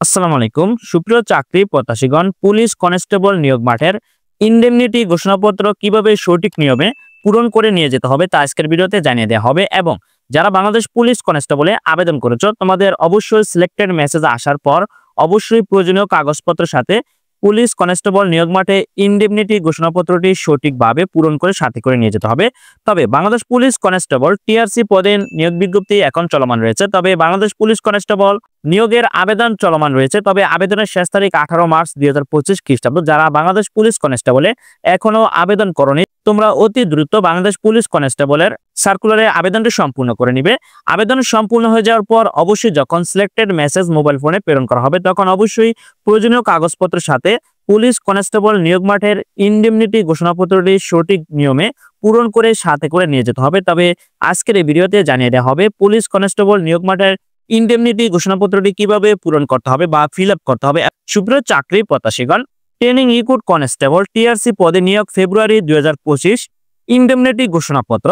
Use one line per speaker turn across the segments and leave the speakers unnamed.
আসসালামু আলাইকুম সুপ্রিয় চাকরি প্রত্যাশীগণ, পুলিশ কনস্টেবল নিয়োগ মাঠের ইনডেমনিটি ঘোষণাপত্র কিভাবে সঠিক নিয়মে পূরণ করে নিয়ে যেতে হবে তা আজকের ভিডিওতে জানিয়ে দেওয়া হবে। এবং যারা বাংলাদেশ পুলিশ কনস্টেবলে আবেদন করেছো, তোমাদের অবশ্যই সিলেক্টেড মেসেজ আসার পর অবশ্যই প্রয়োজনীয় কাগজপত্রের সাথে পুলিশ কনস্টেবল নিয়োগ মাঠে ইনডেমনিটি ঘোষণাপত্রটি সঠিকভাবে পূরণ করে সাথে করে নিয়ে যেতে হবে। তবে বাংলাদেশ পুলিশ কনস্টেবল টিআরসি পদে নিয়োগ বিজ্ঞপ্তি এখন চলমান রয়েছে। তবে বাংলাদেশ পুলিশ কনস্টেবল নিয়োগের আবেদন চলমান রয়েছে। তবে আবেদনের শেষ তারিখ 18 মার্চ 2025 খ্রিস্টাব্দ। যারা বাংলাদেশ পুলিশ কনস্টেবলে এখনো আবেদন করনি, তোমরা অতি দ্রুত বাংলাদেশ পুলিশ কনস্টেবলের সার্কুলারে আবেদনটি সম্পূর্ণ করে নিবে। আবেদন সম্পূর্ণ হয়ে যাওয়ার পর অবশ্যই যখন সিলেক্টেড মেসেজ মোবাইল ফোনে প্রেরণ করা হবে, তখন অবশ্যই প্রয়োজনীয় কাগজপত্রের সাথে পুলিশ কনস্টেবল নিয়োগ মাঠের ইনডেমনিটি ঘোষণাপত্রটি সঠিক নিয়মে পূরণ করে সাথে করে নিয়ে যেতে হবে। তবে আজকের এই ভিডিওতে জানিয়ে দেওয়া হবে পুলিশ কনস্টেবল নিয়োগ মাঠের ইনডেমনিটি ঘোষণাপত্রটি কিভাবে পূরণ করতে হবে বা ফিল আপ করতে হবে। সুপ্রিয় চাকরি প্রত্যাশীগণ, ট্রেনিং রিক্রুট কনস্টেবল টিআরসি পদে নিয়োগ ফেব্রুয়ারি 2025 ইনডেমনিটি ঘোষণাপত্র।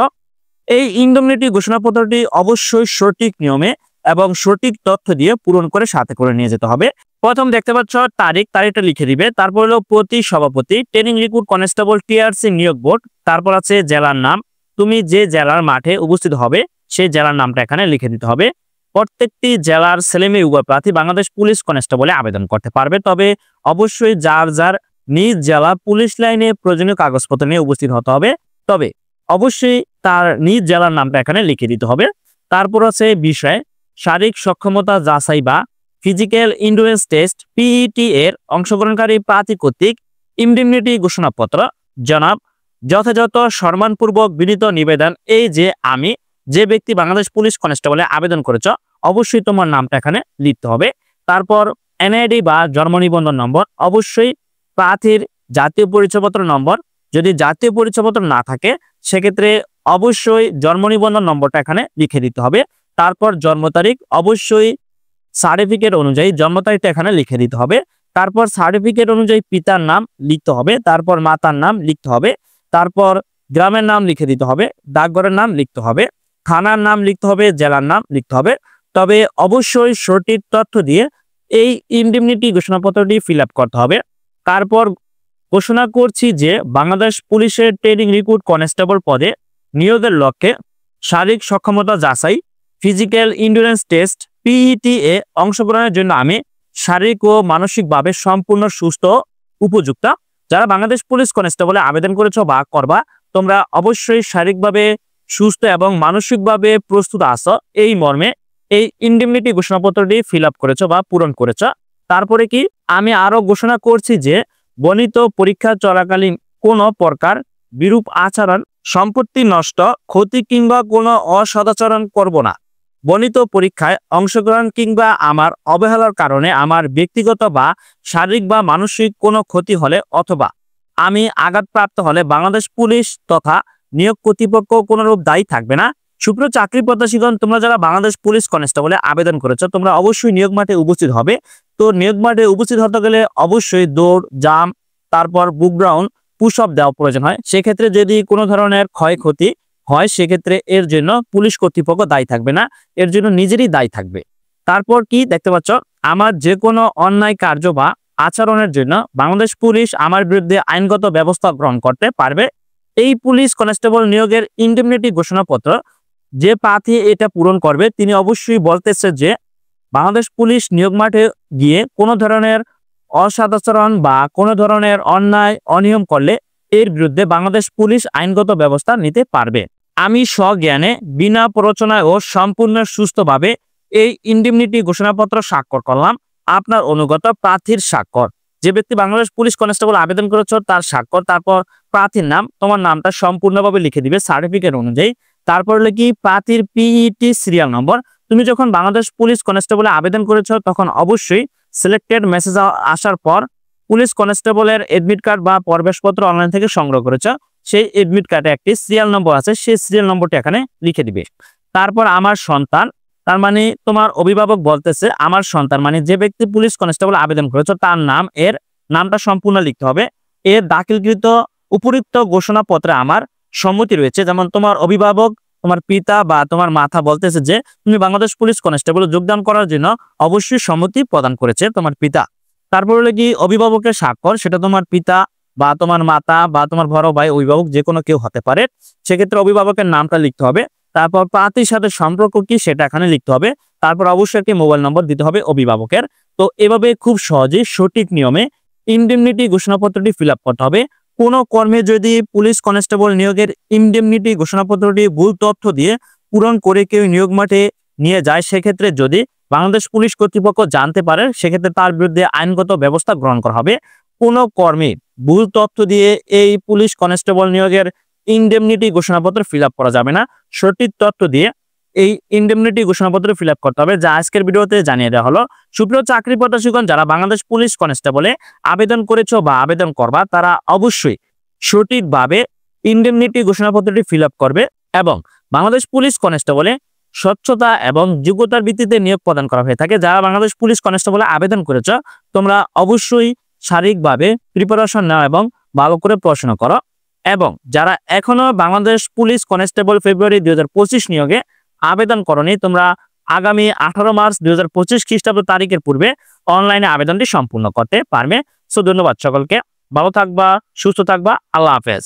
এই ইনডেমনিটি ঘোষণাপত্রটি অবশ্যই সঠিক নিয়মে এবং সঠিক তথ্য দিয়ে পূরণ করে সাথে করে নিয়ে যেতে হবে। প্রথম দেখতে পাচ্ছ তারিখটা লিখে দিবে। তারপর হলো প্রতি সভাপতি ট্রেনিং রিক্রুট কনস্টেবল টিআরসি নিয়োগ বোর্ড। তারপর আছে জেলার নাম, তুমি যে জেলার মাঠে উপস্থিত হবে সেই জেলার নামটা এখানে লিখে দিতে হবে। প্রত্যেকটি জেলার ছেলেমেয়ে উভয় প্রার্থী বাংলাদেশ পুলিশ কনস্টেবলে আবেদন করতে পারবে। তবে অবশ্যই যার যার নিজ জেলা পুলিশ লাইনে প্রয়োজনীয় কাগজপত্র নিয়ে উপস্থিত হতে হবে। তবে অবশ্যই তার নিজ জেলার নামটা এখানে লিখে দিতে হবে। তারপর আছে বিষয় শারীরিক সক্ষমতা যাচাই বা ফিজিক্যাল এন্ডুরেন্স টেস্ট পিইটি এর অংশগ্রহণকারী প্রার্থী কর্তৃক ইনডেমনিটি ঘোষণাপত্র। জনাব, যথাযথ সম্মানপূর্বক বিনীত নিবেদন, এই যে আমি যে ব্যক্তি বাংলাদেশ পুলিশ কনস্টেবলে আবেদন করেছ, অবশ্যই তোমার নামটা এখানে লিখতে হবে। তারপর এনআইডি বা জন্ম নিবন্ধন নম্বর, অবশ্যই প্রার্থীর জাতীয় পরিচয়পত্র নম্বর। যদি জাতীয় পরিচয়পত্র না থাকে সেক্ষেত্রে অবশ্যই জন্ম নিবন্ধন নম্বরটা এখানে লিখে দিতে হবে। তারপর জন্ম তারিখ, অবশ্যই সার্টিফিকেট অনুযায়ী জন্ম তারিখটা এখানে লিখে দিতে হবে। তারপর সার্টিফিকেট অনুযায়ী পিতার নাম লিখতে হবে, তারপর মাতার নাম লিখতে হবে, তারপর গ্রামের নাম লিখে দিতে হবে, ডাকঘরের নাম লিখতে হবে, থানার নাম লিখতে হবে, জেলার নাম লিখতে হবে। তবে অবশ্যই সঠিক তথ্য দিয়ে এই ইনডেমনিটি ঘোষণাপত্রটি ফিল আপ করতে হবে। তারপর ঘোষণা করছি যে বাংলাদেশ পুলিশের ট্রেনিং রিক্রুট কনস্টেবল পদে নিয়োগের লক্ষ্যে শারীরিক সক্ষমতা যাচাই ফিজিক্যাল এন্ডুরেন্স টেস্ট পিইটি এ অংশগ্রহণের জন্য আমি শারীরিক ও মানসিকভাবে সম্পূর্ণ সুস্থ উপযুক্ত। যারা বাংলাদেশ পুলিশ কনস্টেবলে আবেদন করেছো বা করবা, তোমরা অবশ্যই শারীরিকভাবে সুস্থ এবং মানসিকভাবে প্রস্তুত আছো, এই মর্মে এই ইনডেমনিটি ঘোষণাপত্রটি ফিল আপ করেছো বা পূরণ করেছো। তারপরে কি আমি আরো ঘোষণা করছি যে বর্ণিত পরীক্ষা চলাকালীন কোনো প্রকার বিরূপ আচরণ, সম্পত্তি নষ্ট, ক্ষতি কিংবা কোনো অসদাচরণ করব না। বর্ণিত পরীক্ষায় অংশগ্রহণ কিংবা আমার অবহেলার কারণে আমার ব্যক্তিগত বা শারীরিক বা মানসিক কোনো ক্ষতি হলে অথবা আমি আঘাতপ্রাপ্ত হলে বাংলাদেশ পুলিশ তথা নিয়োগ কর্তৃপক্ষ কোনোরূপ দায়ী থাকবে না। সুপ্রিয় চাকরি প্রত্যাশীগণ, তোমরা যারা বাংলাদেশ পুলিশ কনস্টেবলে আবেদন করেছো, তোমরা অবশ্যই নিয়োগ মাঠে উপস্থিত হবে। তো নিয়োগ মাঠে উপস্থিত হতে গেলে অবশ্যই দৌড়, জাম্প, তারপর বুক গ্রাউন্ড, পুশ আপ দেওয়া প্রয়োজন হয়। সেক্ষেত্রে যদি কোনো ধরনের ক্ষয়ক্ষতি হয় সেক্ষেত্রে এর জন্য পুলিশ কর্তৃপক্ষ দায়ী থাকবে না, এর জন্য নিজেরই দায়ী থাকবে। তারপর কি দেখতে পাচ্ছ, আমার যে কোনো অন্যায় কার্য বা আচরণের জন্য বাংলাদেশ পুলিশ আমার বিরুদ্ধে আইনগত ব্যবস্থা গ্রহণ করতে পারবে। এই পুলিশ কনস্টেবল নিয়োগের ইনডেমনিটি ঘোষণাপত্র যে প্রার্থী এটা পূরণ করবে তিনি অবশ্যই বলতেছে যে বাংলাদেশ পুলিশ নিয়োগ মাঠে গিয়ে কোনো ধরনের অসদাচরণ বা কোনো ধরনের অন্যায় অনিয়ম করলে এর বিরুদ্ধে বাংলাদেশ পুলিশ আইনগত ব্যবস্থা নিতে পারবে। আমি স্বজ্ঞানে বিনা প্ররোচনায় ও সম্পূর্ণ সুস্থভাবে এই ইনডেমনিটি ঘোষণাপত্র স্বাক্ষর করলাম। আপনার অনুগত প্রার্থীর স্বাক্ষর, যে ব্যক্তি বাংলাদেশ পুলিশ কনস্টেবল আবেদন করেছ তার স্বাক্ষর। তারপর প্রার্থীর নাম, তোমার নামটা সম্পূর্ণভাবে লিখে দিবে সার্টিফিকেট অনুযায়ী। তারপর হলো কি প্রার্থীর পিইটি সিরিয়াল নম্বর। তুমি যখন বাংলাদেশ পুলিশ কনস্টেবলে আবেদন করেছো তখন অবশ্যই সিলেক্টেড মেসেজ আসার পর পুলিশ কনস্টেবলের এডমিট কার্ড বা প্রবেশপত্র অনলাইন থেকে সংগ্রহ করেছো, সেই এডমিট কার্ডে একটি সিরিয়াল নম্বর আছে, সেই সিরিয়াল নম্বরটি এখানে লিখে দিবে। তারপর আমার সন্তান, তার মানে তোমার অভিভাবক বলতেছে আমার সন্তান, মানে যে ব্যক্তি পুলিশ কনস্টেবল আবেদন করেছো তার নাম, এর নামটা সম্পূর্ণ লিখতে হবে। এর দাখিলকৃত উপযুক্ত ঘোষণাপত্রে আমার সম্মতি রয়েছে, যেমন তোমার অভিভাবক তোমার পিতা বা তোমার মাতা বলতেছে যে তুমি বাংলাদেশ পুলিশ কনস্টেবল যোগদান করার জন্য অবশ্যই সম্মতি প্রদান করেছে তোমার পিতা। তারপর হলো কি অভিভাবকের স্বাক্ষর, সেটা তোমার পিতা বা তোমার মাতা বা তোমার বড় ভাই, অভিভাবক যে কোনো কেউ হতে পারে। সেক্ষেত্রে অভিভাবকের নামটা লিখতে হবে। তারপর প্রার্থীর সাথে সম্পর্ক কি সেটা এখানে লিখতে হবে। তারপর অবশ্যই একটি মোবাইল নম্বর দিতে হবে অভিভাবকের। তো এভাবে খুব সহজেই সঠিক নিয়মে ইনডেমনিটি ঘোষণাপত্রটি ফিল আপ করতে হবে। কোনো কর্মে যদি পুলিশ কনস্টেবল নিয়োগের ইনডেমনিটি ঘোষণাপত্রটি ভুল তথ্য দিয়ে পূরণ করে কেউ নিয়োগ মাঠে নিয়ে যায়, সেক্ষেত্রে যদি বাংলাদেশ পুলিশ কর্তৃপক্ষ জানতে পারে, সেক্ষেত্রে তার বিরুদ্ধে আইনগত ব্যবস্থা গ্রহণ করা হবে। কোনো কর্মী ভুল তথ্য দিয়ে এই পুলিশ কনস্টেবল নিয়োগের ইনডেমনিটি ঘোষণাপত্র ফিল আপ করা যাবে না। সঠিক তথ্য দিয়ে এই ইনডেমনিটি ঘোষণাপত্র ফিল আপ করতে হবে, যা আজকের ভিডিওতে জানিয়ে দেওয়া হলো। সুপ্রিয় চাকরি প্রত্যাশীগণ, যারা বাংলাদেশ পুলিশ কনস্টেবলে আবেদন করেছো বা আবেদন করবা, তারা অবশ্যই সঠিকভাবে ইনডেমনিটি ঘোষণাপত্রটি ফিল আপ করবে এবং বাংলাদেশ পুলিশ কনস্টেবলে স্বচ্ছতা এবং যোগ্যতার ভিত্তিতে নিয়োগ প্রদান করা হয়ে থাকে। যারা বাংলাদেশ পুলিশ কনস্টেবলে আবেদন করেছো, তোমরা অবশ্যই শারীরিকভাবে প্রিপারেশন নাও এবং ভালো করে পড়াশোনা করো। এবং যারা এখনো বাংলাদেশ পুলিশ কনস্টেবল ফেব্রুয়ারি 2025 নিয়োগে আবেদন করনি, তোমরা আগামী 18 মার্চ 2025 খ্রিস্টাব্দ তারিখের পূর্বে অনলাইনে আবেদনটি সম্পূর্ণ করতে পারবে। সো ধন্যবাদ সকলকে, ভালো থাকবা, সুস্থ থাকবা, আল্লাহ হাফেজ।